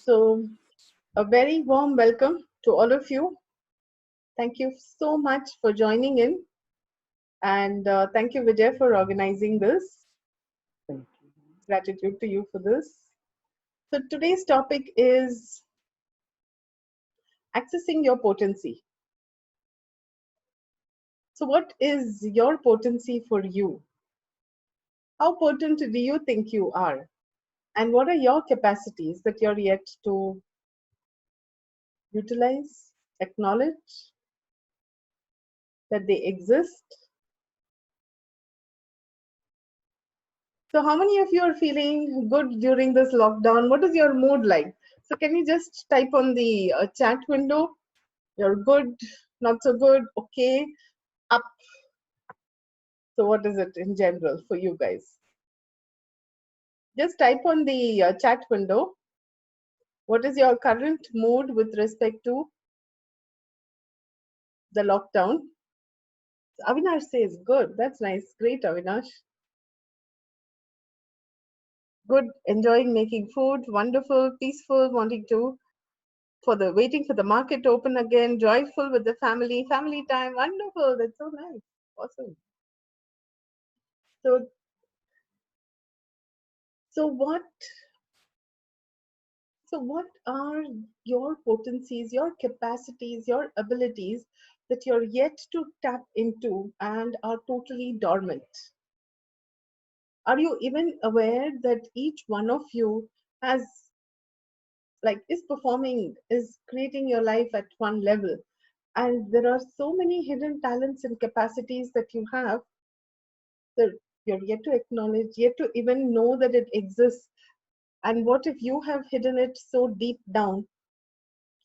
So, a very warm welcome to all of you. Thank you so much for joining in, and thank you, Vijay, for organizing this. Thank you. Gratitude to you for this. So, today's topic is accessing your potency. So, what is your potency for you? How potent do you think you are? And what are your capacities that you're yet to utilize, acknowledge that they exist? So, how many of you are feeling good during this lockdown? What is your mood like? So, can you just type on the chat window? You're good, not so good, okay, up. So, what is it in general for you guys? Just type on the chat window. What is your current mood with respect to the lockdown? Avinash says good. That's nice. Great, Avinash. Good, enjoying making food, wonderful, peaceful, wanting to for the waiting for the market to open again, joyful with the family time, wonderful. That's so nice, awesome. So, so what, so what are your potencies, your capacities, your abilities that you're yet to tap into and are totally dormant? Are you even aware that each one of you has is performing, is creating your life at one level? And there are so many hidden talents and capacities that you have that you're yet to acknowledge, yet to even know that it exists. And what if you have hidden it so deep down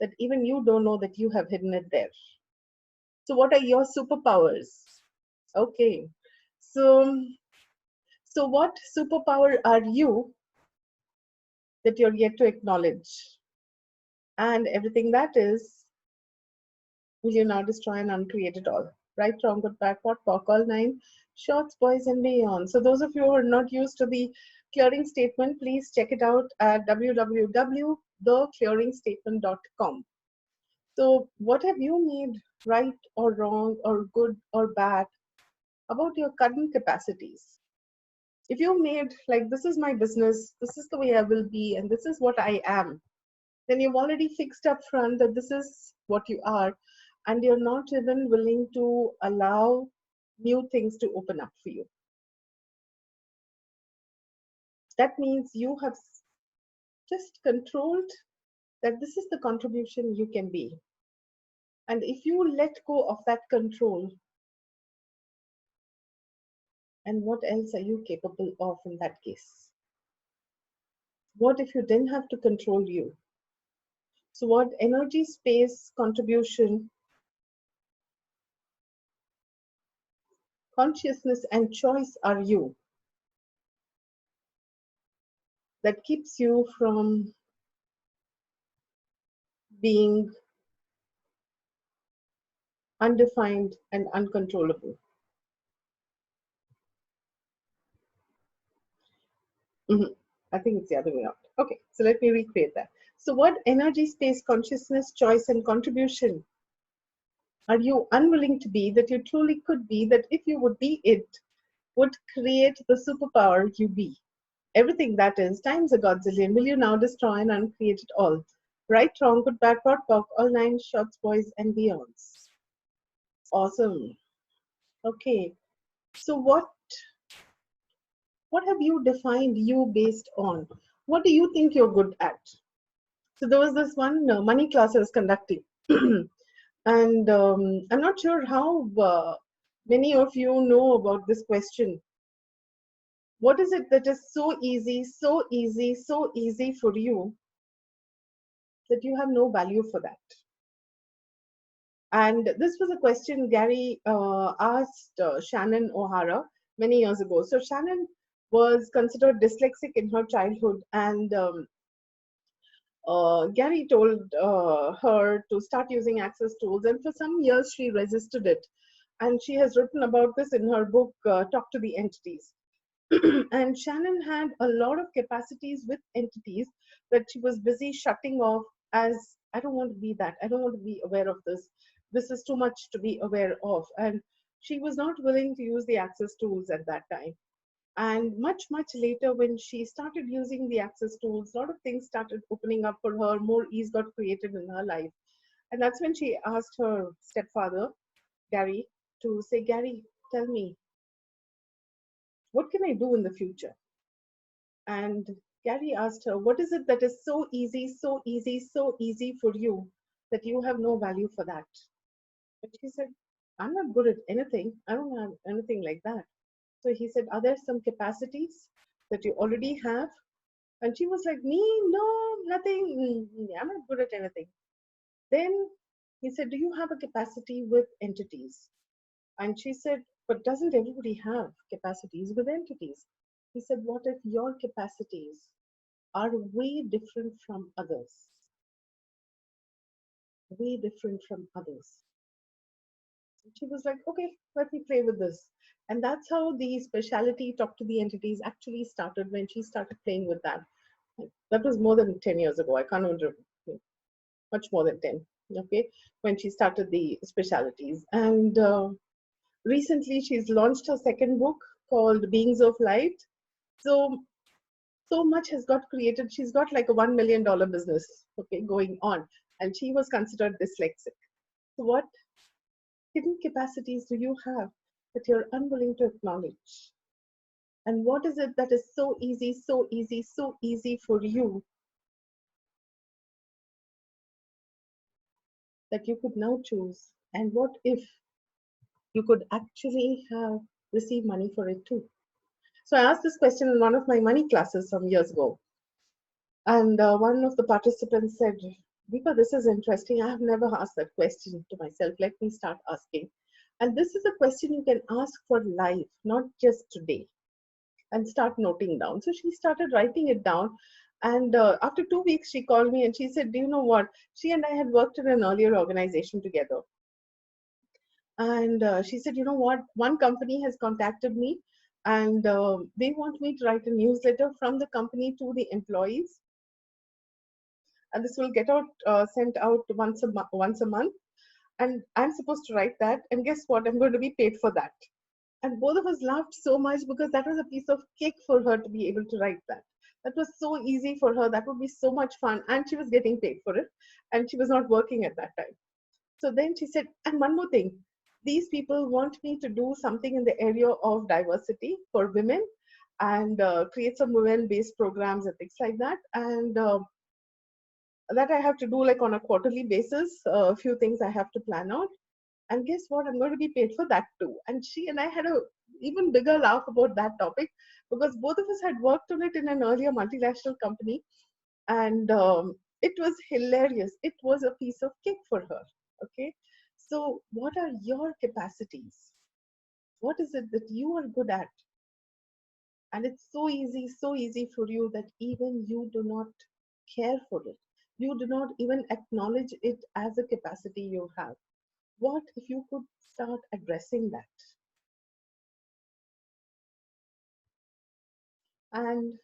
that even you don't know that you have hidden it there? So, what are your superpowers? Okay, so what superpower are you that you're yet to acknowledge? And everything that is, will you now destroy and uncreate it all? Right, wrong, good, bad, what, POC, all nine, shorts, boys, and beyond. So, those of you who are not used to the clearing statement, please check it out at www.theclearingstatement.com. So, what have you made right or wrong or good or bad about your current capacities? If you made like, this is my business, this is the way I will be, and this is what I am, then you've already fixed up front that this is what you are, and you're not even willing to allow new things to open up for you. That means you have just controlled that this is the contribution you can be. And if you let go of that control, and what else are you capable of in that case? What if you didn't have to control you? So, what energy, space, contribution, consciousness, and choice are you that keeps you from being undefined and uncontrollable? Mhm. I think it's the other way around. Okay, so let me recreate that. So, what energy, space, consciousness, choice, and contribution are you unwilling to be that you truly could be, that if you would be it, would create the superpower you be? Everything that is, times a godzillion, will you now destroy and uncreate it all? Right, wrong, good, bad, pot, pock, all nine shots, boys, and beyonds. Awesome. Okay, so what have you defined you based on? What do you think you're good at? So there was this one money class I was conducting, and I'm not sure how many of you know about this question. What is it that is so easy, so easy, so easy for you that you have no value for that? And this was a question Gary asked Shannon O'Hara many years ago. So Shannon was considered dyslexic in her childhood, and Gary told her to start using access tools, and for some years she resisted it. And she has written about this in her book, Talk to the Entities. And Shannon had a lot of capacities with entities that she was busy shutting off as, I don't want to be that. I don't want to be aware of this. This is too much to be aware of. And she was not willing to use the access tools at that time. And much, much later, when she started using the access tools, a lot of things started opening up for her, more ease got created in her life. And that's when she asked her stepfather, Gary, to say, Gary, tell me, what can I do in the future? And Gary asked her, what is it that is so easy, so easy, so easy for you that you have no value for that? But she said, I'm not good at anything. I don't have anything like that. So he said, are there some capacities that you already have? And she was like, me? No, nothing. I'm not good at anything. Then he said, do you have a capacity with entities? And she said, but doesn't everybody have capacities with entities? He said, what if your capacities are way different from others? Way different from others. And she was like, okay, let me play with this. And that's how the speciality talk to the entities actually started, when she started playing with that. That was more than 10 years ago. I can't remember, much more than 10. Okay, when she started the specialities. And recently she's launched her second book called Beings of Light. So so much has got created. She's got like a $1 million business, okay, going on, and she was considered dyslexic. So what hidden capacities do you have that you're unwilling to acknowledge? And what is it that is so easy, so easy, so easy for you that you could now choose? And what if you could actually have receive money for it too? So I asked this question in one of my money classes some years ago. And one of the participants said, Deepa, this is interesting. I have never asked that question to myself. Let me start asking. And this is a question you can ask for life, not just today, and start noting down. So she started writing it down. And after 2 weeks, she called me and she said, do you know what? She and I had worked in an earlier organization together. And she said, you know what? One company has contacted me and they want me to write a newsletter from the company to the employees, and this will get out sent out once a month, and I'm supposed to write that, and guess what, I'm going to be paid for that. And both of us laughed so much because that was a piece of cake for her to be able to write that. That was so easy for her, that would be so much fun, and she was getting paid for it, and she was not working at that time. So then she said, and one more thing, these people want me to do something in the area of diversity for women, and create some women based programs and things like that. And that I have to do like on a quarterly basis. A few things I have to plan out. And guess what? I'm going to be paid for that too. And she and I had a even bigger laugh about that topic because both of us had worked on it in an earlier multinational company, and it was hilarious. It was a piece of cake for her. Okay. So, what are your capacities? What is it that you are good at? And it's so easy for you that even you do not care for it. You do not even acknowledge it as a capacity you have. What if you could start addressing that? And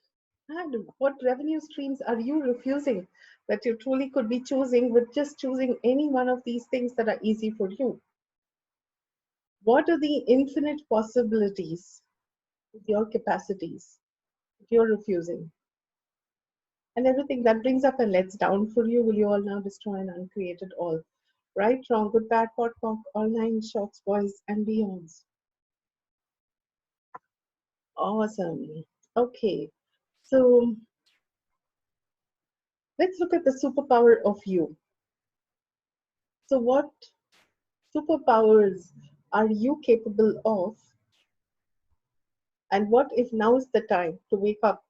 what revenue streams are you refusing that you truly could be choosing with just choosing any one of these things that are easy for you? What are the infinite possibilities with your capacities that you're refusing? And everything that brings up and lets down for you, will you all now destroy and uncreate it all? Right, wrong, good, bad, pot, cock, all nine shorts, boys, and beyonds. Awesome. Okay, so let's look at the superpower of you. So, what superpowers are you capable of? And what if now is the time to wake up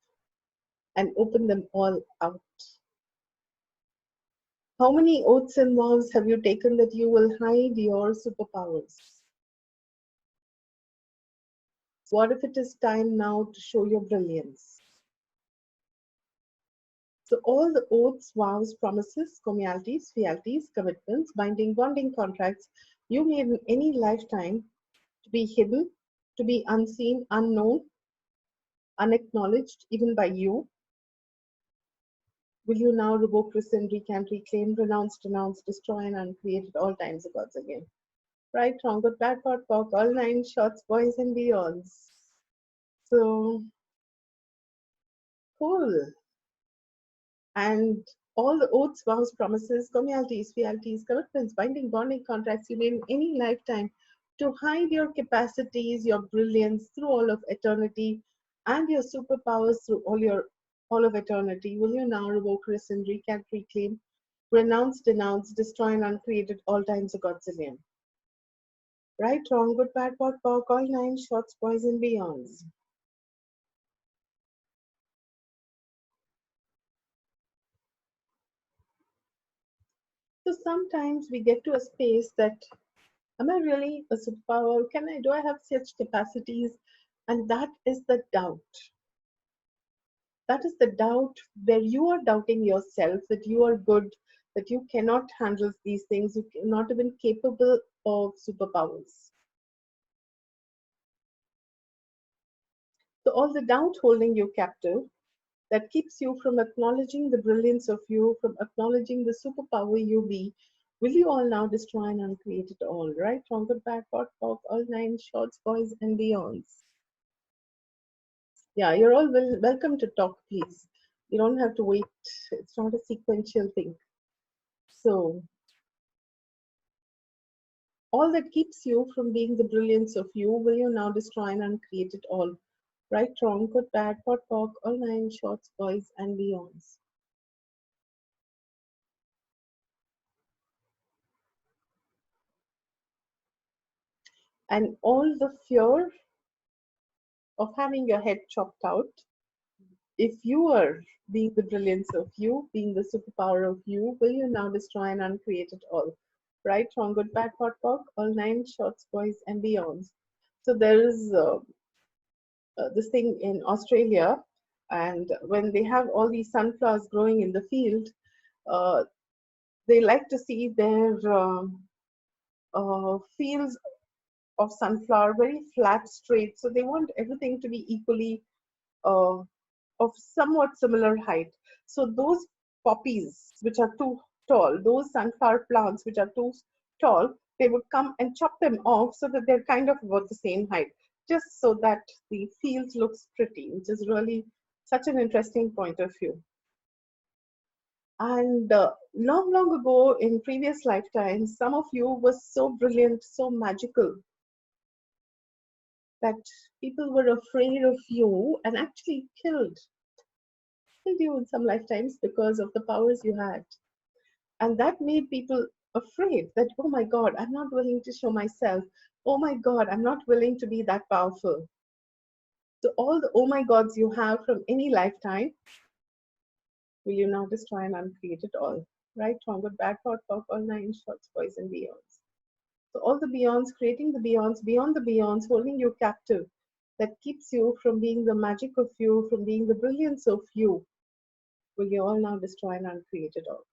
and open them all out? How many oaths and vows have you taken that you will hide your superpowers? What if it is time now to show your brilliance? So all the oaths, vows, promises, communalities, fealties, commitments, binding, bonding contracts you made in any lifetime to be hidden, to be unseen, unknown, unacknowledged even by you? Will you now revoke, rescind, recant, reclaim, renounce, denounce, destroy, and uncreate at all times of gods again? Right, wrong, good, bad, pot, pock, all nine shots, boys and beyonds. So, cool. And all the oaths, vows, promises, communalities, fealties, commitments, binding, bonding contracts you made in any lifetime to hide your capacities, your brilliance through all of eternity, and your superpowers through all of eternity. Will you now revoke, rescind, recant, reclaim, renounce, denounce, destroy, and uncreate at all times a godzillion? Right, wrong, good, bad, pot, pock, all nine shots, boys and beyonds. So sometimes we get to a space that, am I really a superpower? Do I have such capacities? And that is the doubt. That is the doubt where you are doubting yourself that you are good, that you cannot handle these things, you're not even capable of superpowers. So all the doubt holding you captive, that keeps you from acknowledging the brilliance of you, from acknowledging the superpower you be, will you all now destroy and uncreate it all, right? Wrong, good, bad, pot, pock, all nine shorts, boys and beyonds. Yeah, you're all welcome to talk, please. You don't have to wait. It's not a sequential thing. So, all that keeps you from being the brilliance of you, will you now destroy and uncreate it all? Right, wrong, good, bad, pot, pock, all nine shorts, boys and beyonds. And all the fear of having your head chopped out, if you are being the brilliance of you, being the superpower of you, will you now destroy and uncreate it all? Right, wrong, good, bad, pot, pock, all nine shorts, boys and beyonds. So there is this thing in Australia, and when they have all these sunflowers growing in the field, uh, they like to see their fields of sunflower very flat, straight. So they want everything to be equally uh, of somewhat similar height. So those poppies which are too tall, those sunflower plants which are too tall, they would come and chop them off so that they're kind of about the same height, just so that the field looks pretty, which is really such an interesting point of view. And long, long ago in previous lifetimes, some of you were so brilliant, so magical that people were afraid of you and actually killed you in some lifetimes because of the powers you had. And that made people afraid that, oh my God, I'm not willing to show myself. Oh my God, I'm not willing to be that powerful. So, all the oh my gods you have from any lifetime, will you now destroy and uncreate it all? Right, wrong, good, bad, pot, pop, all nine shots, boys and beyonds. So, all the beyonds, creating the beyonds, beyond the beyonds, holding you captive, that keeps you from being the magic of you, from being the brilliance of you, will you all now destroy and uncreate it all?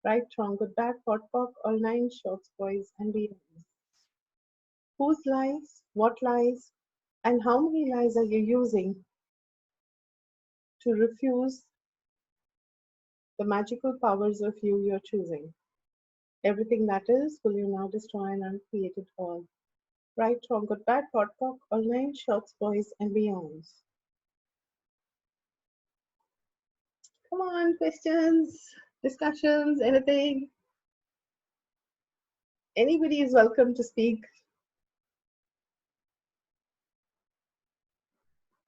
Right, wrong, good, bad, pot, pock, all nine shots, boys and beyonds. Whose lies, what lies, and how many lies are you using to refuse the magical powers of you you're choosing? Everything that is, will you now destroy and uncreate it all? Right, wrong, good, bad, pot, pock, all nine shots, boys and beyonds. Come on, questions, discussions, anything. Anybody is welcome to speak.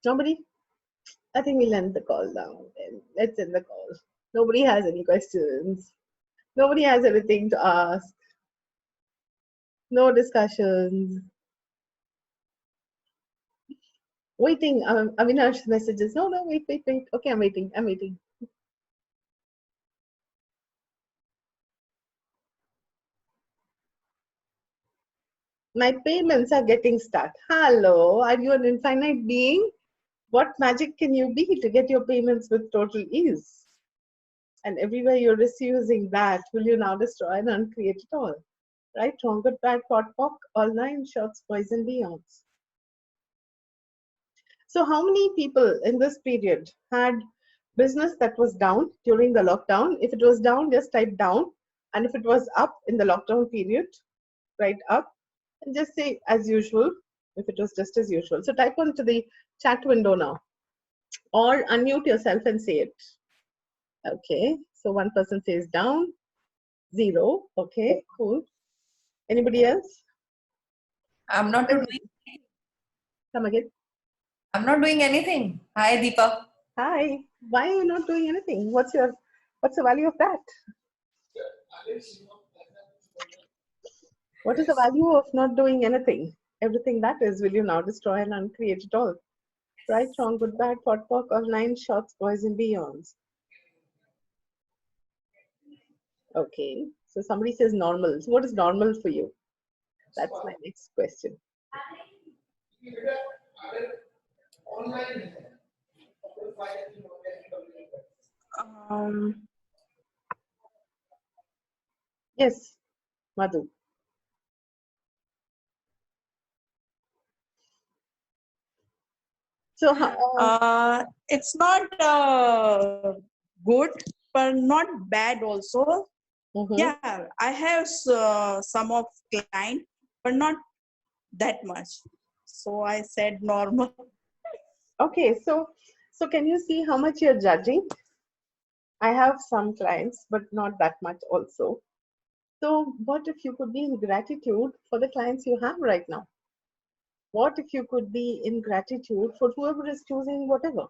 Nobody? I think we'll end the call now. Let's end the call. Nobody has any questions. Nobody has anything to ask. No discussions. Waiting. Avinash messages. No, no, wait, wait, wait. Okay, I'm waiting. I'm waiting. My payments are getting stuck. Hello, are you an infinite being? What magic can you be to get your payments with total ease? And everywhere you're misusing that, will you now destroy and uncreate it all? Right, wrong, good, bad, pot, pock, all nine shots, boys and beyonds. So how many people in this period had business that was down during the lockdown? If it was down, just type down. And if it was up in the lockdown period, write up and just say as usual, if it was just as usual. So type onto the chat window now or unmute yourself and say it. Okay, so one person says down, 0. Okay, cool. Anybody else? I'm not doing. Come again. I'm not doing anything. Hi, Deepa. Hi. Why are you not doing anything? What's the value of that? What is the value of not doing anything? Everything that is, will you now destroy and uncreate it all? Right, wrong, good, bad, pot, pock, or 9 shots, boys and beyonds. Okay, so somebody says normal. So what is normal for you? That's my next question. Yes, Madhu. So it's not good, but not bad also. Yeah, I have some of client, but not that much. So I said normal. Okay, so can you see how much you're judging? I have some clients, but not that much also. So what if you could be in gratitude for the clients you have right now? What if you could be in gratitude for whoever is choosing whatever?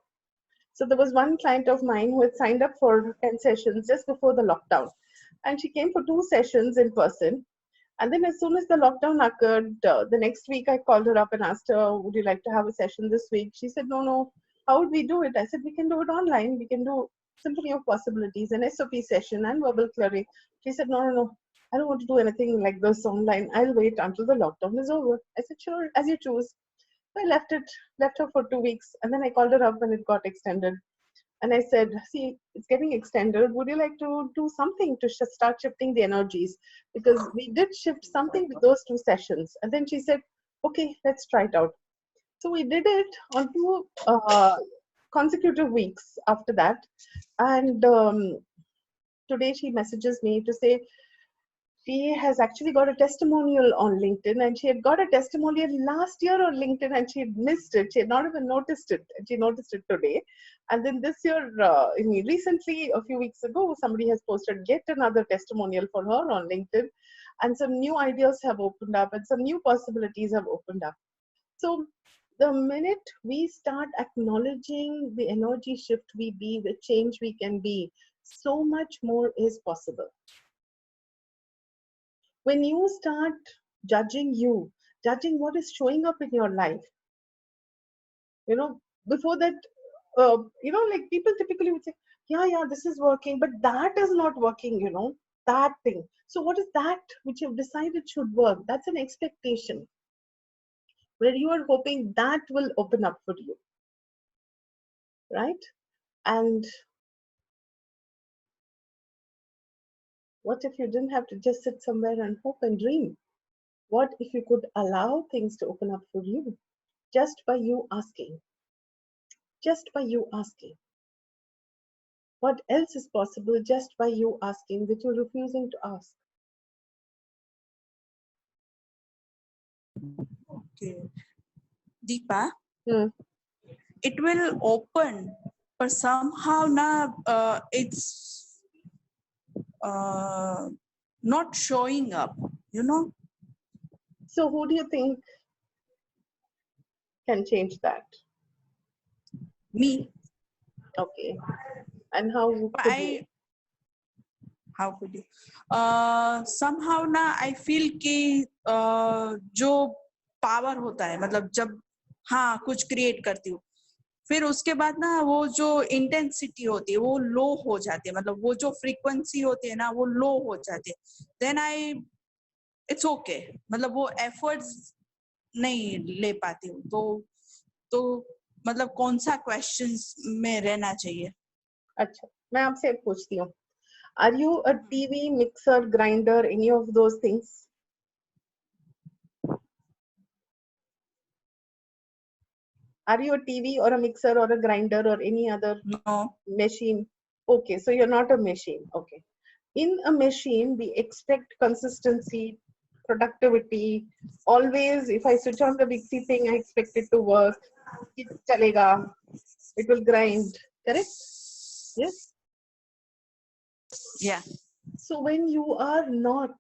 So there was one client of mine who had signed up for 10 sessions just before the lockdown. And she came for 2 sessions in person. And then as soon as the lockdown occurred, the next week I called her up and asked her, would you like to have a session this week? She said, no. How would we do it? I said, we can do it online. We can do Symphony of Possibilities, an SOP session and verbal clearing. She said, no. I don't want to do anything like this online. I'll wait until the lockdown is over. I said, sure, as you choose. So I left her for 2 weeks, and then I called her up when it got extended. And I said, see, it's getting extended. Would you like to do something to start shifting the energies? Because we did shift something with those 2 sessions. And then she said, okay, let's try it out. So we did it on 2 consecutive weeks after that. And today she messages me to say, she has actually got a testimonial on LinkedIn, and she had got a testimonial last year on LinkedIn and she had missed it. She had not even noticed it, and she noticed it today. And then this year, recently, a few weeks ago, somebody has posted yet another testimonial for her on LinkedIn, and some new ideas have opened up and some new possibilities have opened up. So the minute we start acknowledging the energy shift we be, the change we can be, so much more is possible. When you start judging what is showing up in your life, before that, like people typically would say, yeah, this is working, but that is not working, that thing. So what is that which you've decided should work? That's an expectation where you are hoping that will open up for you, right? And what if you didn't have to just sit somewhere and hope and dream? What if you could allow things to open up for you just by you asking? Just by you asking. What else is possible just by you asking that you're refusing to ask? Okay. Deepa, it will open, but somehow now it's not showing up, So who do you think can change that? Me. Okay. And how could you? How could you? Somehow ना I feel कि जो power होता है, मतलब जब हाँ कुछ create करती हूँ, फिर उसके बाद ना वो जो इंटेंसिटी होती है वो लो हो जाती है, मतलब वो जो फ्रीक्वेंसी होती है ना वो लो हो जाती है. देन इट्स ओके, मतलब वो एफर्ट्स नहीं ले पाती हूँ. तो मतलब कौन सा क्वेश्चंस में रहना चाहिए? अच्छा, मैं आपसे पूछती हूँ. Are you a TV, mixer, grinder, any of those things? Are you a TV or a mixer or a grinder or any other No. machine? Okay, so you're not a machine. Okay. In a machine, we expect consistency, productivity. Always, if I switch on the mixie thing, I expect it to work. It chalega. It will grind. Correct? Yes. Yeah. So when you are not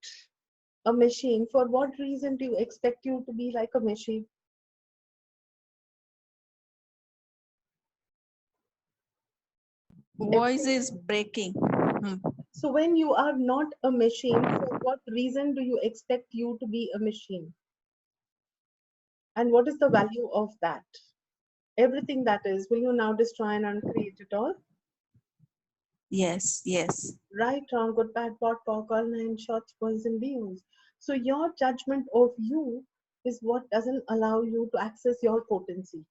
a machine, for what reason do you expect you to be like a machine? Voice is breaking. So when you are not a machine, for what reason do you expect you to be a machine? And what is the value of that? Everything that is, will you now destroy and uncreate it all? Yes. Yes. Right, wrong, good, bad, pot, pork, all nine shots, boys and views. So your judgment of you is what doesn't allow you to access your potency.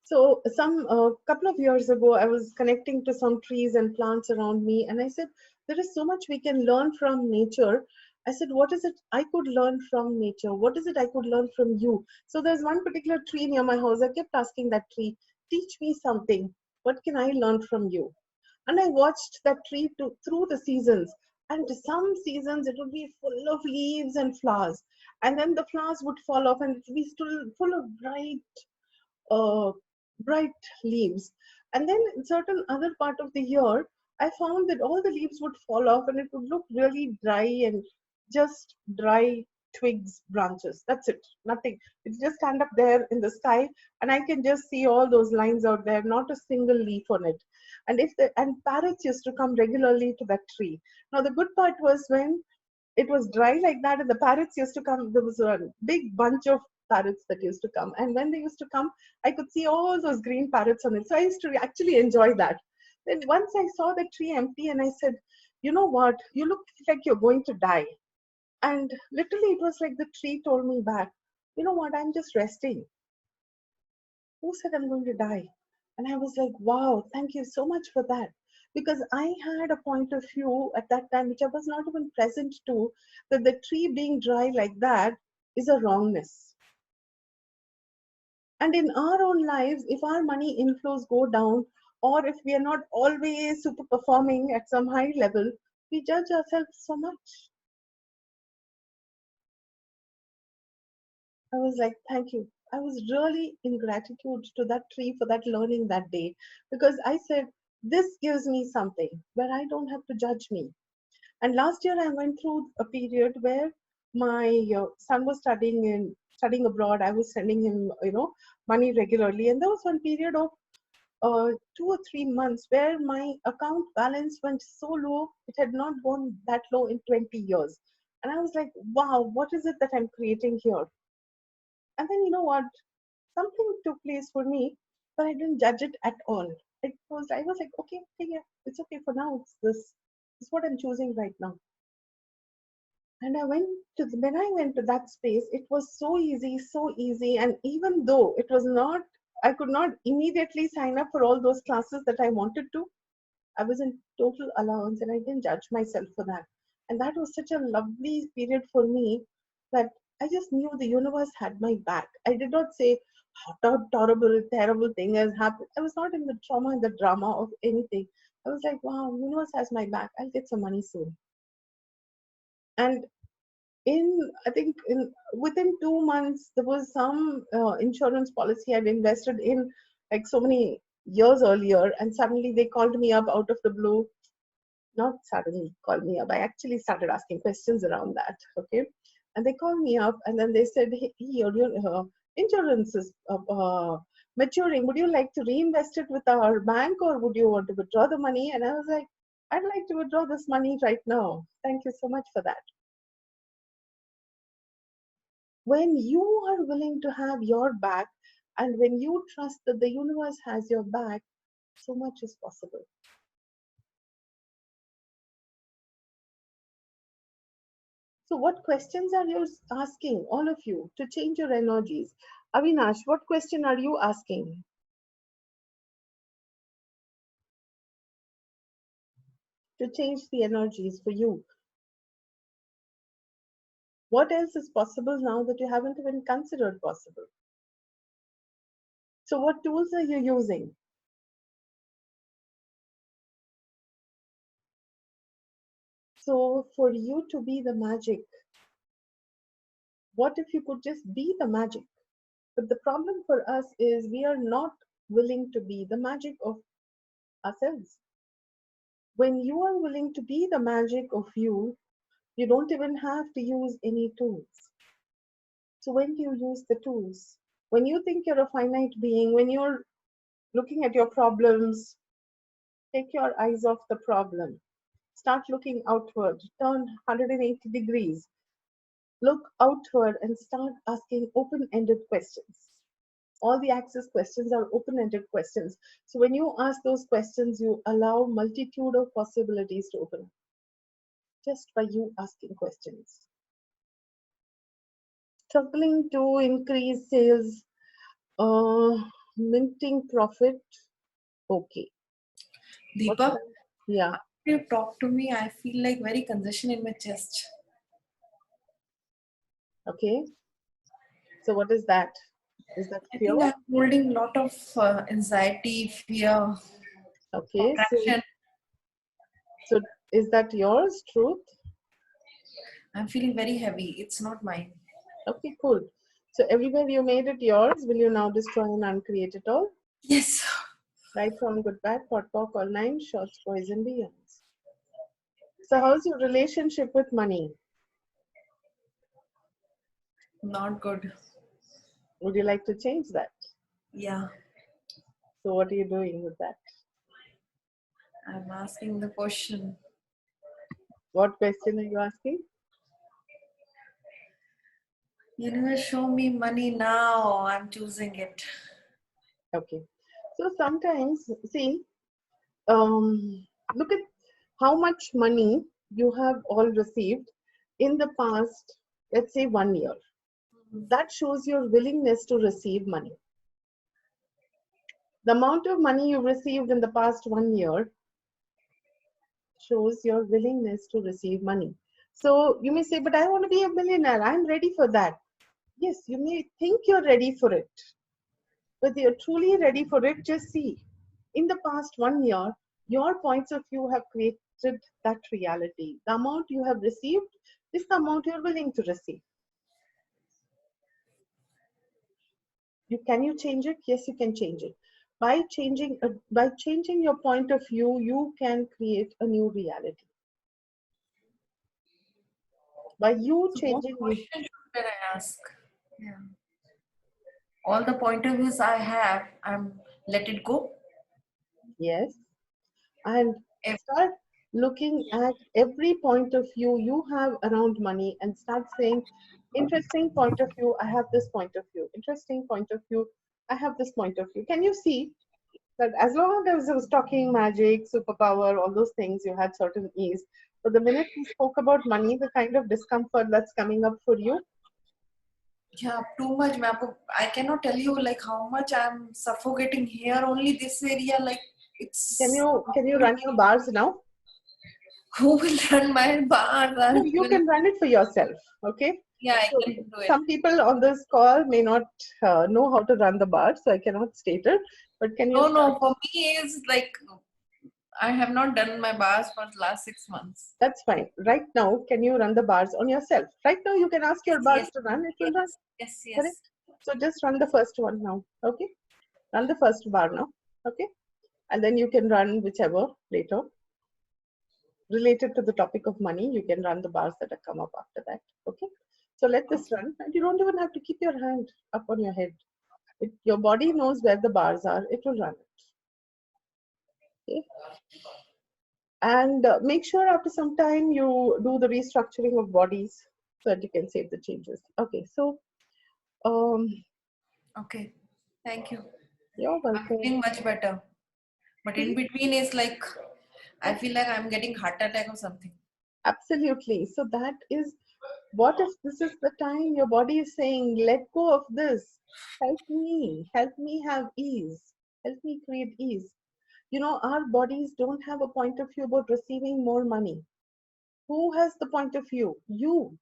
So some couple of years ago, I was connecting to some trees and plants around me, and I said, there is so much we can learn from nature. I said, what is it I could learn from nature? What is it I could learn from you? So there's one particular tree near my house. I kept asking that tree, teach me something. What can I learn from you? And I watched that tree through the seasons. And some seasons it would be full of leaves and flowers, and then the flowers would fall off, and it would be still full of uh, bright leaves. And then in certain other part of the year, I found that all the leaves would fall off and it would look really dry and just dry twigs, branches. That's it. Nothing. It just stand up there in the sky, and I can just see all those lines out there, not a single leaf on it. And parrots used to come regularly to that tree. Now the good part was when it was dry like that and the parrots used to come, there was a big bunch of parrots that used to come, and when they used to come I could see all those green parrots on it, so I used to actually enjoy that. Then once I saw the tree empty and I said, you know what, you look like you're going to die. And literally it was like the tree told me back, you know what, I'm just resting. Who said I'm going to die? And I was like, wow, thank you so much for that. Because I had a point of view at that time, which I was not even present to, that the tree being dry like that is a wrongness. And in our own lives, if our money inflows go down, or if we are not always super performing at some high level, we judge ourselves so much. I was like, thank you. I was really in gratitude to that tree for that learning that day, because I said, this gives me something where I don't have to judge me. And last year I went through a period where my son was studying abroad. I was sending him, money regularly. And there was one period of 2 or 3 months where my account balance went so low, it had not gone that low in 20 years. And I was like, wow, what is it that I'm creating here? And then you know what? Something took place for me, but I didn't judge it at all. I was like, okay, yeah, it's okay for now. It's what I'm choosing right now. And when I went to that space, it was so easy, so easy. And even though it was not, I could not immediately sign up for all those classes that I wanted to. I was in total allowance and I didn't judge myself for that. And that was such a lovely period for me that I just knew the universe had my back. I did not say, how horrible, terrible thing has happened. I was not in the trauma and the drama of anything. I was like, wow, universe has my back. I'll get some money soon. And I think within 2 months, there was some insurance policy I'd invested in like so many years earlier. And suddenly they called me up out of the blue, not suddenly called me up. I actually started asking questions around that. Okay. And they called me up and then they said, hey, your insurance is maturing. Would you like to reinvest it with our bank or would you want to withdraw the money? And I was like, I'd like to withdraw this money right now. Thank you so much for that. When you are willing to have your back and when you trust that the universe has your back, so much is possible. So, what questions are you asking, all of you, to change your energies? Avinash, what question are you asking to change the energies for you? What else is possible now that you haven't even considered possible? So what tools are you using? So for you to be the magic, what if you could just be the magic? But the problem for us is we are not willing to be the magic of ourselves. When you are willing to be the magic of you, you don't even have to use any tools. So when do you use the tools? When you think you're a finite being, when you're looking at your problems, take your eyes off the problem. Start looking outward. Turn 180 degrees. Look outward and start asking open-ended questions. All the access questions are open-ended questions. So when you ask those questions, you allow multitude of possibilities to open up just by you asking questions. Struggling to increase sales, uh, minting profit. Okay. What's Deepa, that? Yeah. after you talk to me, I feel like very congestion in my chest. Okay. So what is that? Is that I fear? think I'm holding a lot of anxiety, fear, Okay. contraction. So is that yours? Truth? I'm feeling very heavy. It's not mine. Okay, cool. So everywhere you made it yours, will you now destroy and uncreate it all? Yes. Right from good, bad, pot, pork, all nine, shots, poison, beyonds. So how's your relationship with money? Not good. Would you like to change that? Yeah. So what are you doing with that? I'm asking the question. What question are you asking? Universe, show me money now. I'm choosing it. Okay. So sometimes, see, look at how much money you have all received in the past, let's say 1 year. That shows your willingness to receive money. The amount of money you received in the past 1 year shows your willingness to receive money. So you may say, but I want to be a millionaire. I'm ready for that. Yes, you may think you're ready for it, but you're truly ready for it. Just see, in the past 1 year, your points of view have created that reality. The amount you have received is the amount you're willing to receive. Can you change it? Yes, you can change it. By changing your point of view, you can create a new reality. By you So what changing you, question should I ask? Yeah. All the point of views I have, I'm let it go. yes, and If, start looking at every point of view you have around money and start saying, interesting point of view, I have this point of view. Interesting point of view, I have this point of view. Can you see that as long as I was talking magic, superpower, all those things, you had certain ease. But the minute we spoke about money, the kind of discomfort that's coming up for you, yeah, too much. I cannot tell you like how much I'm suffocating here. Only this area, like can it's. you can you run your bars now? Who will run my bar? No, you can run it for yourself. Okay. Yeah, I So can do it. some people on this call may not know how to run the bar, so I cannot state it. But can you No, start? no. For me, is like I have not done my bars for the last 6 months. That's fine. Right now, can you run the bars on yourself? Right now, you can ask your bars Yes, to run. It will run. yes, yes, Correct. yes. So just run the first one now. Okay. Run the first bar now. Okay. And then you can run whichever later. Related to the topic of money, you can run the bars that have come up after that. Okay. So let this run. And you don't even have to keep your hand up on your head. Your body knows where the bars are. It will run it. Okay. And make sure after some time you do the restructuring of bodies so that you can save the changes. Okay. So um, Okay. Thank you. you're I'm welcome. feeling much better. But in See, between is like I feel like I'm getting heart attack or something. absolutely. So that is, what if this is the time your body is saying, let go of this. Help me have ease, help me create ease. You know, our bodies don't have a point of view about receiving more money. Who has the point of view? You.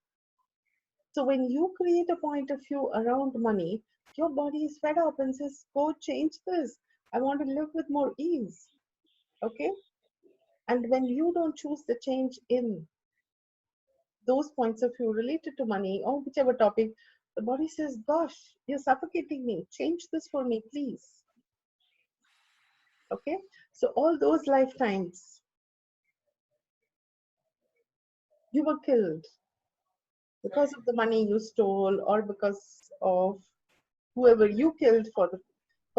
So when you create a point of view around money, your body is fed up and says, go change this. I want to live with more ease. Okay? And when you don't choose the change in those points of view related to money or whichever topic, the body says, gosh, you're suffocating me. Change this for me, please. Okay? So all those lifetimes, you were killed because of the money you stole or because of whoever you killed for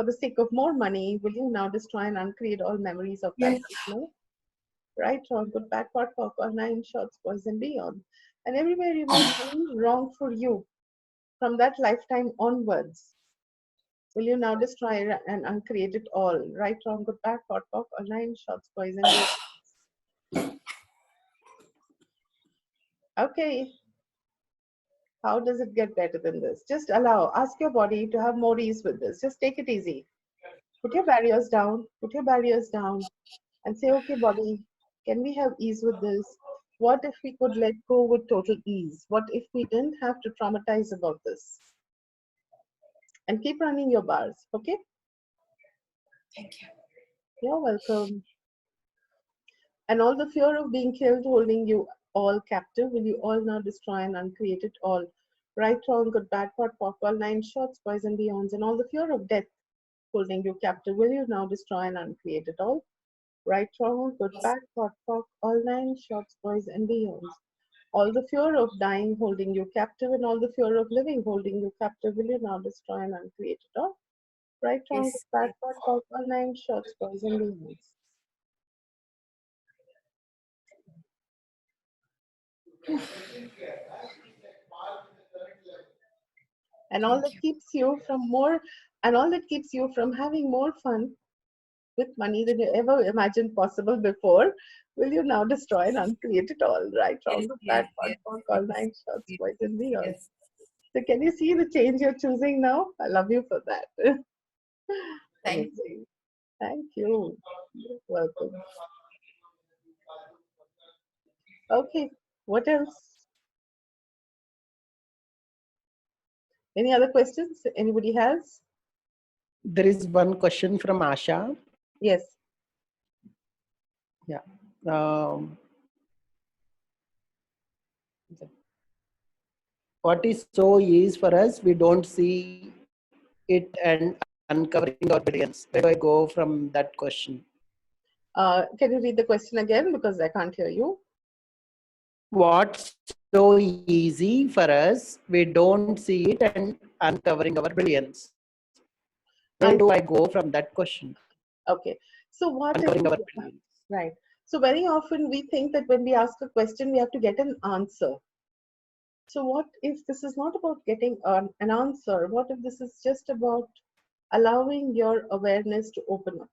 the sake of more money. Will you now destroy and uncreate all memories of that Yes. life? No? Right, wrong, good, bad, pot, pop, or nine shots, boys and beyond. And everywhere you made money wrong for you from that lifetime onwards, will you now destroy and uncreate it all? Right, wrong, good, bad, pot, pop, or nine shots, boys and beyond. Okay, how does it get better than this? Just allow, ask your body to have more ease with this. Just take it easy. Put your barriers down, put your barriers down, and say, okay, body, can we have ease with this? What if we could let go with total ease? What if we didn't have to traumatize about this? And keep running your bars, okay? Thank you. You're welcome. And all the fear of being killed holding you all captive, will you all now destroy and uncreate it all? Right, wrong, good, bad, pot, pop, all nine shots, boys and beyonds, and all the fear of death holding you captive, will you now destroy and uncreate it all? Right, wrong, good, Yes. bad, pot, pop, all nine shots, boys and beyonds. All the fear of dying holding you captive and all the fear of living holding you captive, will you now destroy and uncreate it all? Right, wrong, Yes. bad, pot, pop, all nine shots, boys and beyonds. And all Thank that you. keeps you from more, and all that keeps you from having more fun with money than you ever imagined possible before, will you now destroy and uncreate it all? Right, Yes. wrong, bad, Yes. pot, Yes. pop, all Yes. nine shots, Yes. boys and beyonds. Yes. So can you see the change you're choosing now? I love you for that. Thank you. Amazing. Thank you. You're welcome. Okay, what else? Any other questions anybody has? There is one question from Asha. Yes. Yeah. Um, what is so easy for us? We don't see it and uncovering our brilliance. Where do I go from that question? Can you read the question again because I can't hear you? What's so easy for us? We don't see it and uncovering our brilliance. Where do And I go from that question? okay, so what if, Uncovering our brilliance. right? So very often we think that when we ask a question, we have to get an answer. So what if this is not about getting an answer? What if this is just about allowing your awareness to open up?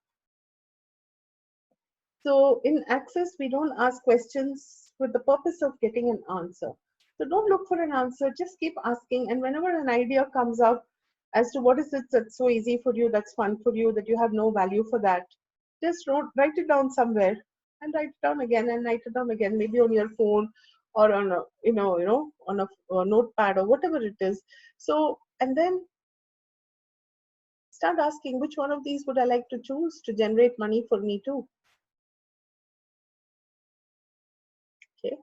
So in Access, we don't ask questions with the purpose of getting an answer. So don't look for an answer, just keep asking. And whenever an idea comes up as to what is it that's so easy for you, that's fun for you, that you have no value for that, just write it down somewhere and write it down again and write it down again, maybe on your phone or on a, on a notepad or whatever it is. So, and then start asking which one of these would I like to choose to generate money for me too. Okay.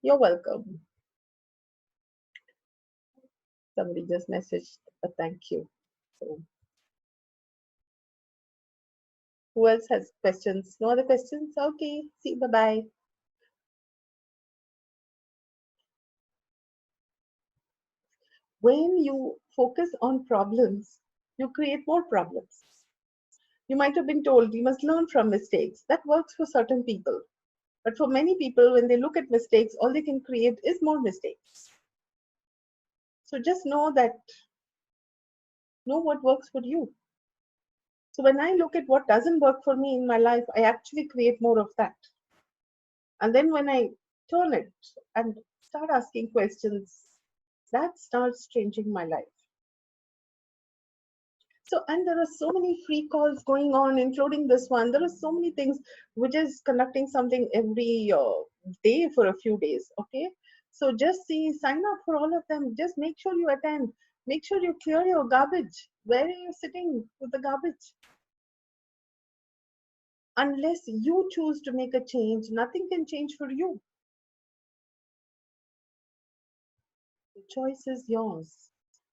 You're welcome. Somebody just messaged a thank you. So who else has questions? No other questions? Okay. See, bye-bye. When you focus on problems, you create more problems. You might have been told you must learn from mistakes. That works for certain people. But for many people, when they look at mistakes, all they can create is more mistakes. So just know what works for you. So when I look at what doesn't work for me in my life, I actually create more of that. And then when I turn it and start asking questions, that starts changing my life. So, and there are so many free calls going on, including this one. There are so many things which is conducting something every day for a few days. Okay. So just see, sign up for all of them. Just make sure you attend. Make sure you clear your garbage. Where are you sitting with the garbage? Unless you choose to make a change, nothing can change for you. The choice is yours.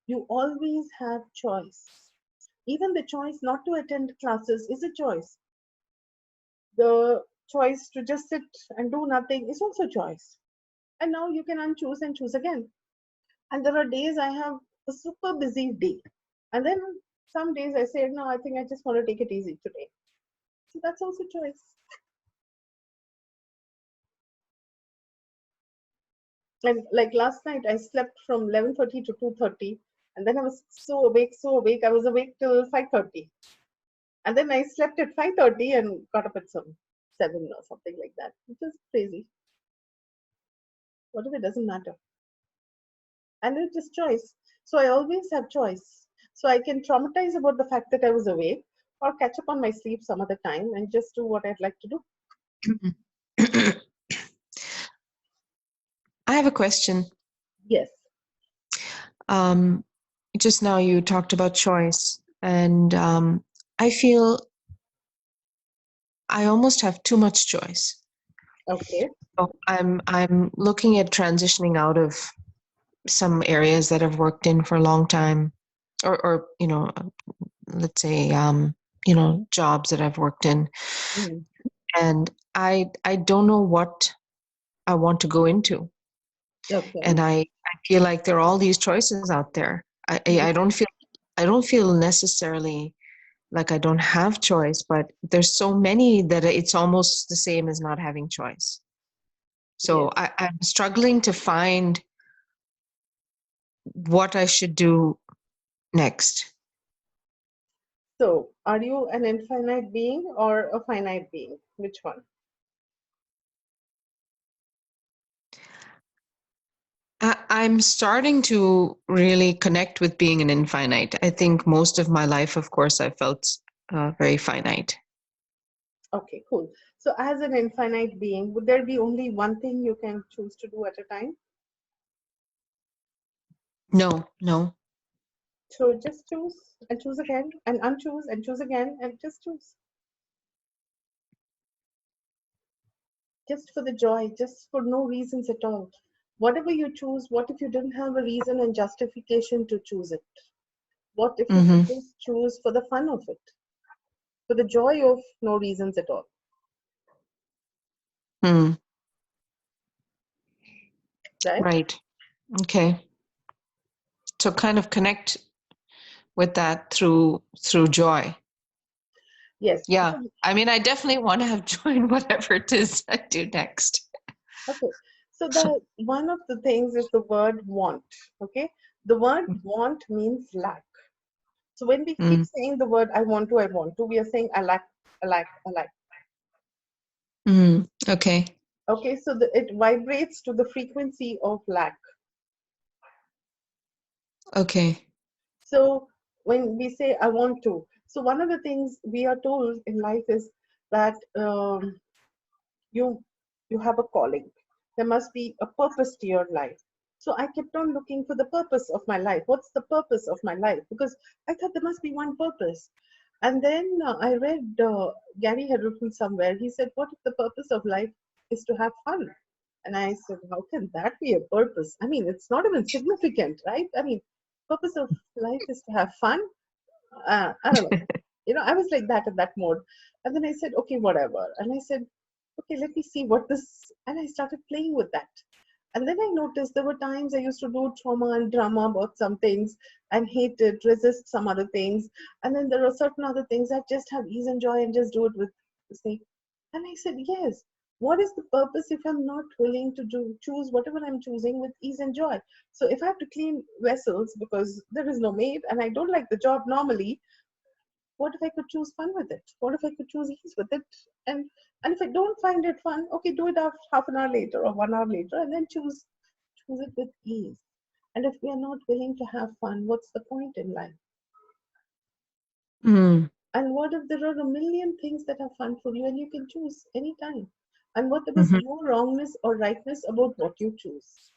You always have choice. Even the choice not to attend classes is a choice. The choice to just sit and do nothing is also choice. And now you can unchoose and choose again. And there are days I have a super busy day. And then some days I say, no, I think I just want to take it easy today. So that's also choice. And like last night, I slept from 11:30 to 2:30. And then I was so awake, so awake. I was awake till 5:30. And then I slept at 5:30 and got up at some 7 or something like that, which is crazy. What if it doesn't matter? And it is choice. So I always have choice. So I can traumatize about the fact that I was awake or catch up on my sleep some other time and just do what I'd like to do. I have a question. Yes. Um, just now you talked about choice, and I feel I almost have too much choice. Okay. So I'm looking at transitioning out of some areas that I've worked in for a long time, or let's say jobs that I've worked in, Mhm. and I don't know what I want to go into, Okay. and I feel like there are all these choices out there. Mhm. I don't feel necessarily like I don't have choice, but there's so many that it's almost the same as not having choice. So Yes. I'm struggling to find what I should do next. So are you an infinite being or a finite being? Which one? I'm starting to really connect with being an infinite. I think most of my life, of course, I felt very finite. Okay, cool. So as an infinite being, would there be only one thing you can choose to do at a time? No, no. So just choose and choose again and unchoose and choose again and just choose. Just for the joy, just for no reasons at all. Whatever you choose, what if you didn't have a reason and justification to choose it? What if you could Mm-hmm. just choose for the fun of it, for the joy of no reasons at all, Mm, right? right. Okay. So kind of connect with that through joy. Yes. Yeah. So, I mean, I definitely want to have joy in whatever it is I do next. okay. So the one of the things is the word want. Okay. The word want means lack. So when we keep Mm, saying the word I want to, we are saying I lack, I lack, I lack. okay. Okay. So it vibrates to the frequency of lack. Okay. So when we say I want to, so one of the things we are told in life is that you you have a calling. There must be a purpose to your life. So I kept on looking for the purpose of my life. What's the purpose of my life? Because I thought there must be one purpose. And then I read Gary Harrison somewhere. He said, "What if the purpose of life is to have fun?" And I said, "How can that be a purpose? I mean, it's not even significant, right? I mean, purpose of life is to have fun. I don't know. I was like that in that mode. And then I said, okay, whatever. And I said, okay, let me see what this. And I started playing with that. And then I noticed there were times I used to do trauma and drama about some things and hate it, resist some other things. And then there are certain other things that just have ease and joy and just do it with say. And I said, yes. What is the purpose if I'm not willing to choose whatever I'm choosing with ease and joy? So if I have to clean vessels because there is no maid and I don't like the job normally, what if I could choose fun with it? What if I could choose ease with it? And if I don't find it fun, okay, do it after half an hour later or 1 hour later, and then choose it with ease. And if we are not willing to have fun, what's the point in life? Mm. And what if there are a million things that are fun for you and you can choose anytime? And what if there's Mhm. no wrongness or rightness about what you choose?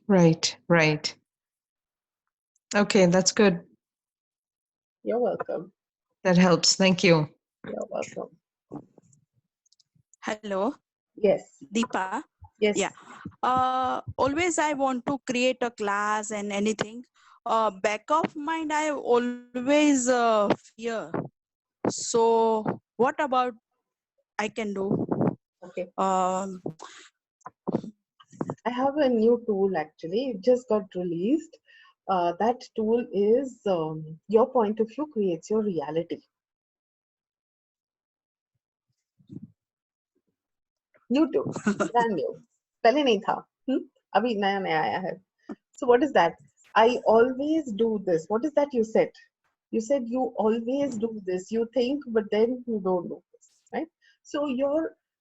Right, right. Okay, that's good. You're welcome. That helps. Thank you. You're welcome. Hello, Yes, Deepa. Yeah. yes. Always I want to create a class and anything. Back of mind, I always fear. So, what about I can do? Okay. Um, I have a new tool actually. It just got released. That tool is your point of view creates your reality. New tool, brand new. पहले नहीं था. अभी नया नया आया है. So what is that? I always do this. What is that you said? You said you always do this. You think, but then you don't do this, right? So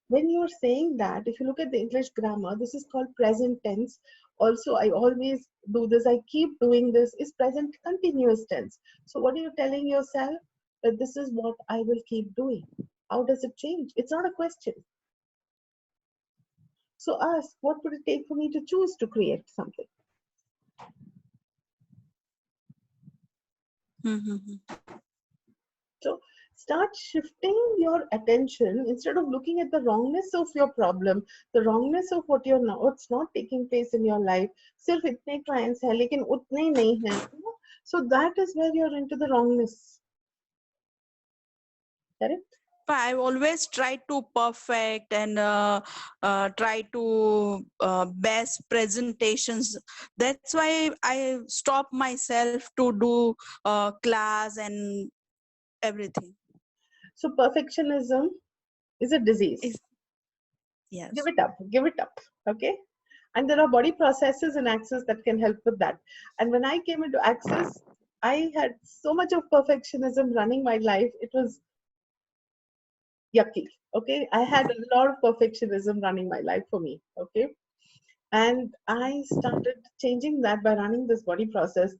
when you're saying that, if you look at the English grammar, this is called present tense. Also, I always do this. I keep doing this is present continuous tense. So what are you telling yourself? That this is what I will keep doing. How does it change? It's not a question. So ask, what would it take for me to choose to create something? So start shifting your attention instead of looking at the wrongness of your problem, the wrongness of what's not taking place in your life. सिर्फ इतने clients हैं लेकिन उतने नहीं हैं. So that is where you're into the wrongness. Correct? I always try to perfect and try to best presentations. That's why I stop myself to do class and everything. So perfectionism is a disease. Is Give yes. it up. Give it up. Okay? And there are body processes in Access that can help with that. And when I came into Access, I had so much of perfectionism running my life. It was yucky. Okay, I had a lot of perfectionism running my life for me. Okay, and I started changing that by running this body process.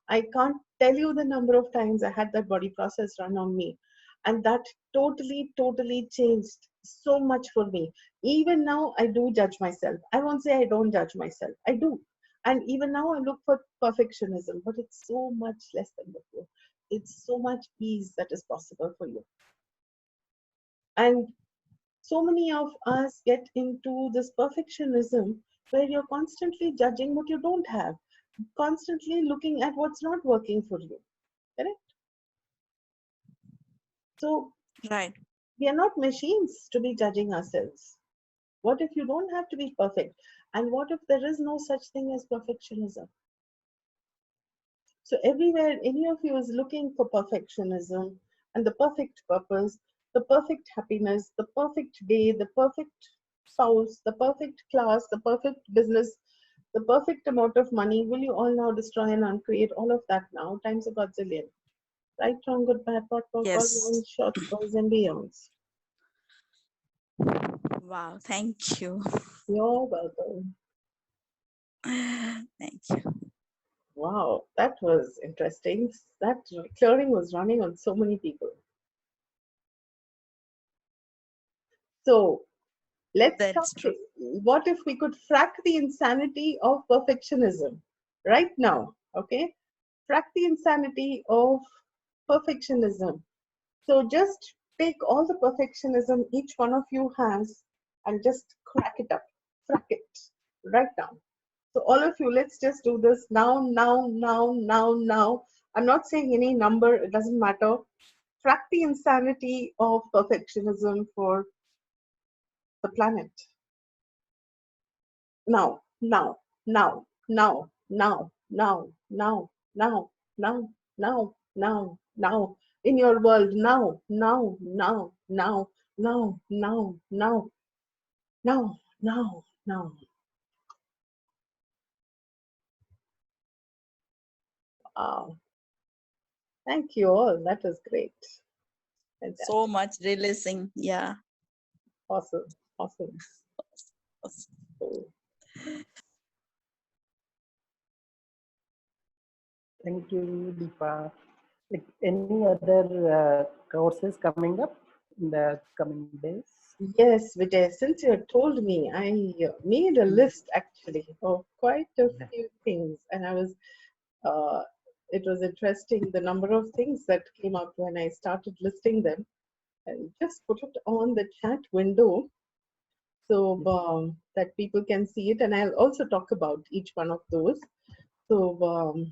I can't tell you the number of times I had that body process run on me, and that totally changed so much for me. Even now, I do judge myself. I won't say I don't judge myself. I do. And even now, I look for perfectionism, but it's so much less than before. It's so much ease that is possible for you. And so many of us get into this perfectionism where you're constantly judging what you don't have, constantly looking at what's not working for you. Correct? So Right. we are not machines to be judging ourselves. What if you don't have to be perfect? And what if there is no such thing as perfectionism? So everywhere any of you is looking for perfectionism and the perfect purpose, the perfect happiness, the perfect day, the perfect spouse, the perfect class, the perfect business, the perfect amount of money, will you all now destroy and uncreate all of that now times a godzillion? Right, wrong, good, bad, pot, all Yes. long, short, boys and beyonds. Wow. Thank you. You're welcome. Thank you. Wow, that was interesting. That clearing was running on so many people. So let's talk. That's true. What if we could frack the insanity of perfectionism right now? Okay, frack the insanity of perfectionism. So just take all the perfectionism each one of you has and just crack it up, frack it right now. So all of you, let's just do this now. I'm not saying any number, it doesn't matter. Frack the insanity of perfectionism for the planet. Now. In your world, now. Wow. Thank you all. That was great. So Fantastic. much releasing. Yeah. Awesome. Awesome. Cool. Thank you, Deepa. Like any other courses coming up in the coming days? Yes, Vijay, since you had told me, I made a list actually of quite a few things, and uh, it was interesting the number of things that came up when I started listing them. And just put it on the chat window so that people can see it, and I'll also talk about each one of those. So,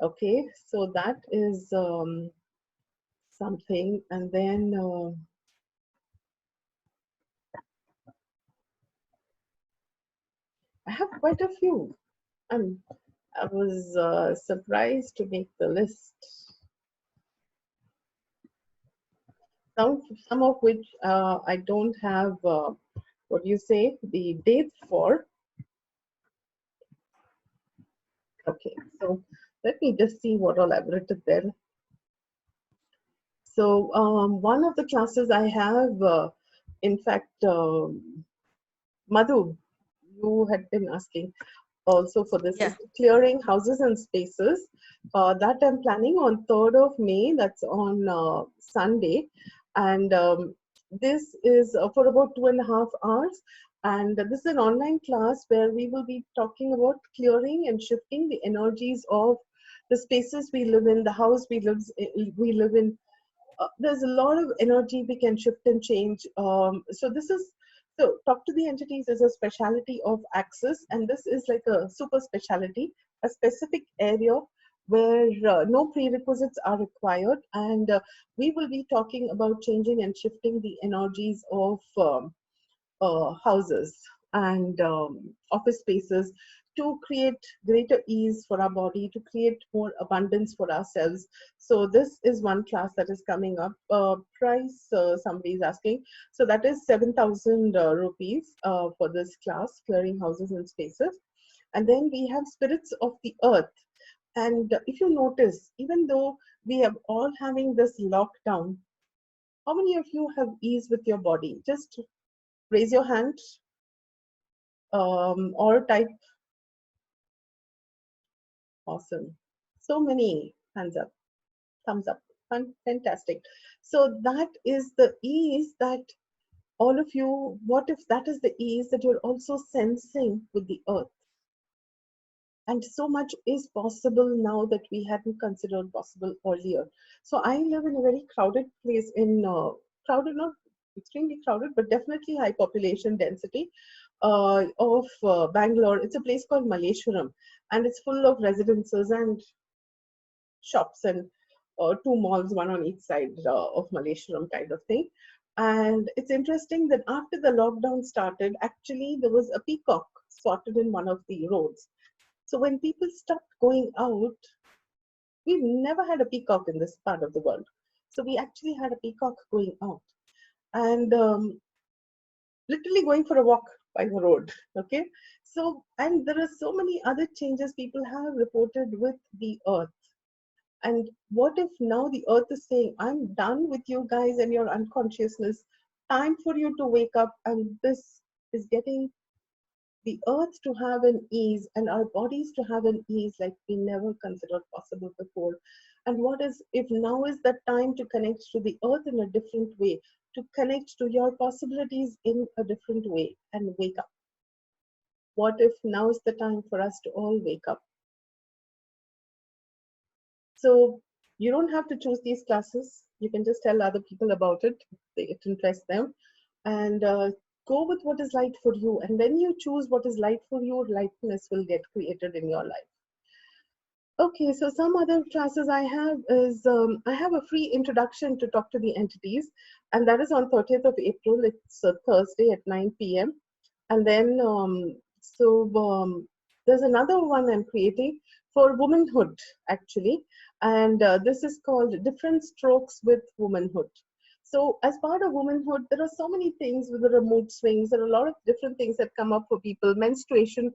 okay, so that is something, and then I have quite a few. And I was surprised to make the list. Some of which I don't have, what do you say, the dates for. Okay, so let me just see what all I've written there. So one of the classes I have, in fact, Madhu, you had been asking also for this, Yeah. is clearing houses and spaces. That I'm planning on 3rd of May, that's on Sunday. And this is for about 2.5 hours. And this is an online class where we will be talking about clearing and shifting the energies of the spaces we live in, the house we live in. There's a lot of energy we can shift and change. So talk to the entities is a specialty of access, and this is like a super specialty, a specific area where no prerequisites are required, and we will be talking about changing and shifting the energies of houses and office spaces to create greater ease for our body, to create more abundance for ourselves. So this is one class that is coming up. Price, somebody is asking. So that is 7,000 rupees for this class, clearing houses and spaces. And then we have spirits of the earth. And if you notice, even though we are all having this lockdown, how many of you have ease with your body? Just raise your hand or type. Awesome. So many hands up, thumbs up. Fantastic. So that is the ease that all of you, what if that is the ease that you're also sensing with the earth? And so much is possible now that we hadn't considered possible earlier. So I live in a very crowded place in, crowded, not extremely crowded, but definitely high population density of Bangalore. It's a place called Malleshwaram, and it's full of residences and shops and two malls, one on each side of Malleshwaram kind of thing. And it's interesting that after the lockdown started, actually there was a peacock spotted in one of the roads. So when people stopped going out, we've never had a peacock in this part of the world. So we actually had a peacock going out and literally going for a walk by the road. Okay. So, and there are so many other changes people have reported with the earth. And what if now the earth is saying, I'm done with you guys and your unconsciousness. Time for you to wake up. And this is getting the earth to have an ease and our bodies to have an ease like we never considered possible before. And what is if now is the time to connect to the earth in a different way, to connect to your possibilities in a different way and wake up? What if now is the time for us to all wake up? So you don't have to choose these classes. You can just tell other people about it. It interests them. And go with what is right for you. And when you choose what is right for you, lightness will get created in your life. Okay, so some other classes I have is I have a free introduction to talk to the entities, and that is on 30th of April. It's a Thursday at 9 p.m. And then, there's another one I'm creating for womanhood, actually. And this is called Different Strokes with Womanhood. So, as part of womanhood, there are so many things with the mood swings. There are a lot of different things that come up for people. Menstruation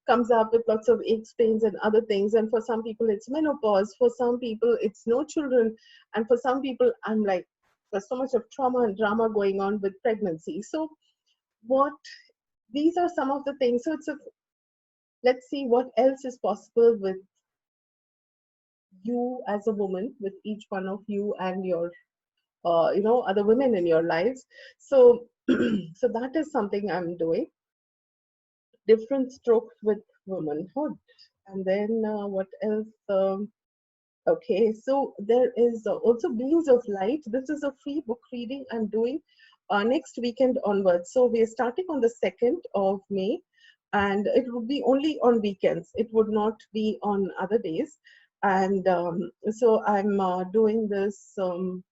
comes up with lots of aches, pains, and other things. And for some people, it's menopause. For some people, it's no children. And for some people, I'm like, there's so much of trauma and drama going on with pregnancy. So, what these are some of the things. So it's a Let's see what else is possible with you as a woman, with each one of you and your, other women in your lives. So, so that is something I'm doing. Different strokes with womanhood. And then what else? Okay, so there is also Beings of Light. This is a free book reading I'm doing next weekend onwards. So we are starting on the 2nd of May, and it would be only on weekends. It would not be on other days. And so I'm doing this from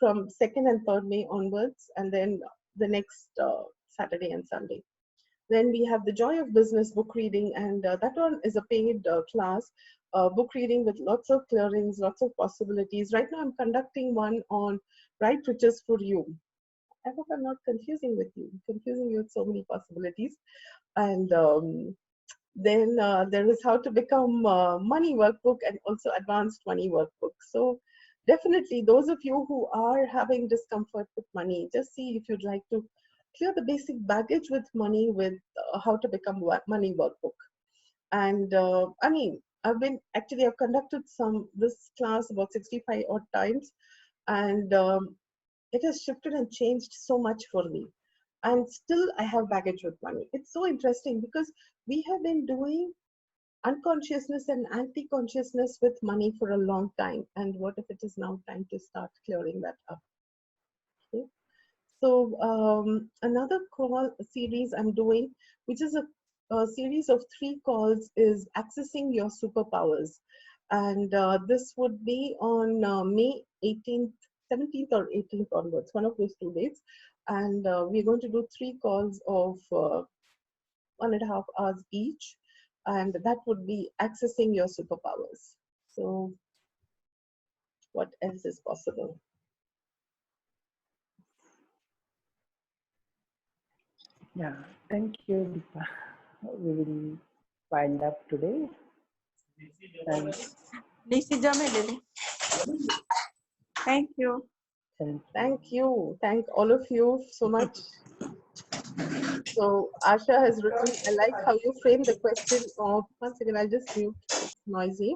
2nd and 3rd May onwards, and then the next Saturday and Sunday. Then we have the Joy of Business book reading, and that one is a paid class, book reading with lots of clearings, lots of possibilities. Right now, I'm conducting one on Right Riches for You. I hope I'm not confusing you with so many possibilities. And then there is How to Become Money Workbook and also Advanced Money Workbook. So definitely, those of you who are having discomfort with money, just see if you'd like to clear the basic baggage with money with How to Become Money Workbook. And I mean, I've conducted this class about 65 odd times, and it has shifted and changed so much for me. And still, I have baggage with money. It's so interesting because we have been doing unconsciousness and anti-consciousness with money for a long time. And what if it is now time to start clearing that up? Okay. So another call series I'm doing, which is a series of 3 calls, is Accessing Your Superpowers. And this would be on May 18th, 17th or 18th onwards, one of those 2 days. And we're going to do 3 calls of 1.5 hours each. And that would be Accessing Your Superpowers. So what else is possible? Yeah, thank you, Deepa. We will wind up today. Thanks. Thank you. Thank you. Thank all of you so much. So Asha has written, I like how you frame the question of, once again, I'll just mute, it's noisy.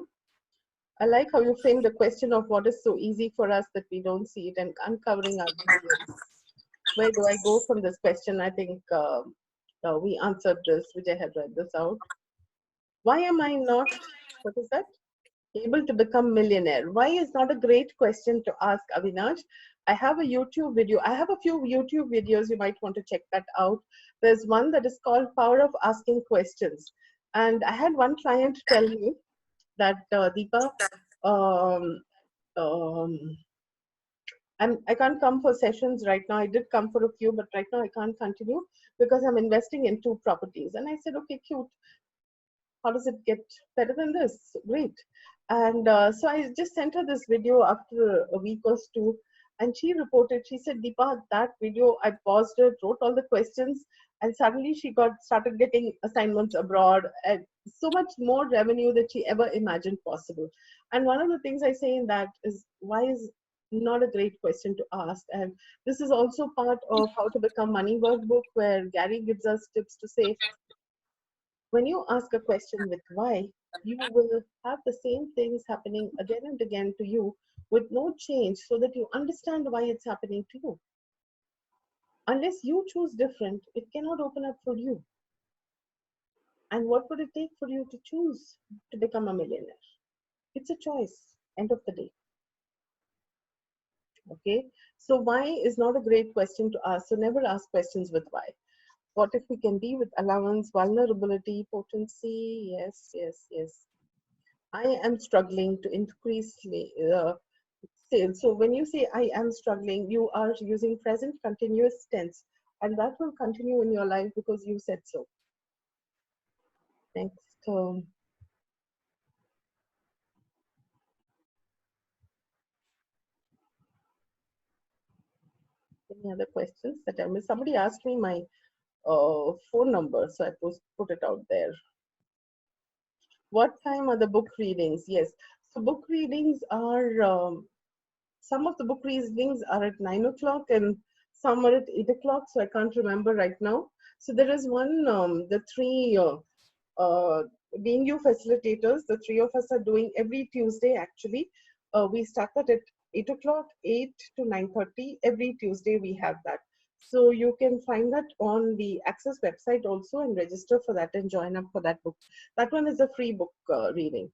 I like how you frame the question of what is so easy for us that we don't see it and uncovering our brilliance. Where do I go from this question? I think we answered this. Vijay had read this out. Why am I not, what is that? Able to become millionaire? Why is not a great question to ask, Avinash. I have a YouTube video. I have a few YouTube videos. You might want to check that out. There's one that is called Power of Asking Questions. And I had one client tell me that, Deepa, um, um, I can't come for sessions right now. I did come for a few, but right now I can't continue because I'm investing in 2 properties. And I said, okay, cute. How does it get better than this? Great. And so I just sent her this video after a week or 2, and she reported, she said, Deepa, that video, I paused it, wrote all the questions, and suddenly she started getting assignments abroad and so much more revenue that she ever imagined possible. And one of the things I say in that is, why is not a great question to ask? And this is also part of How to Become Money Workbook, where Gary gives us tips to say, when you ask a question with why, you will have the same things happening again and again to you with no change, so that you understand why it's happening to you. Unless you choose different, it cannot open up for you. And what would it take for you to choose to become a millionaire? It's a choice, end of the day. Okay, so why is not a great question to ask. So never ask questions with why. What if we can be with allowance, vulnerability, potency? Yes, yes, yes. I am struggling to increase sales. So when you say I am struggling, you are using present continuous tense, and that will continue in your life because you said so. Next. Any other questions that I missed? Somebody asked me my phone number, so I put it out there. What time are the book readings? Yes. So book readings are, some of the book readings are at 9 o'clock and some are at 8 o'clock. So I can't remember right now. So there is one, the 3 being you facilitators, the three of us are doing every Tuesday actually. We started at 8 o'clock, 8 to 9:30. Every Tuesday we have that. So you can find that on the Access website also and register for that and join up for that book. That one is a free book reading.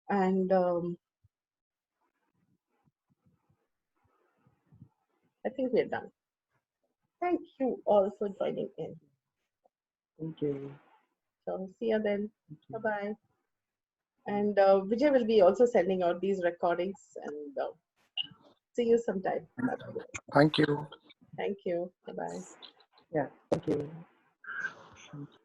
And I think we're done. Thank you all for joining in. Thank you. So see you then. Bye-bye. And Vijay will be also sending out these recordings and see you sometime. Thank you. Thank you. Bye-bye. Yeah, thank you.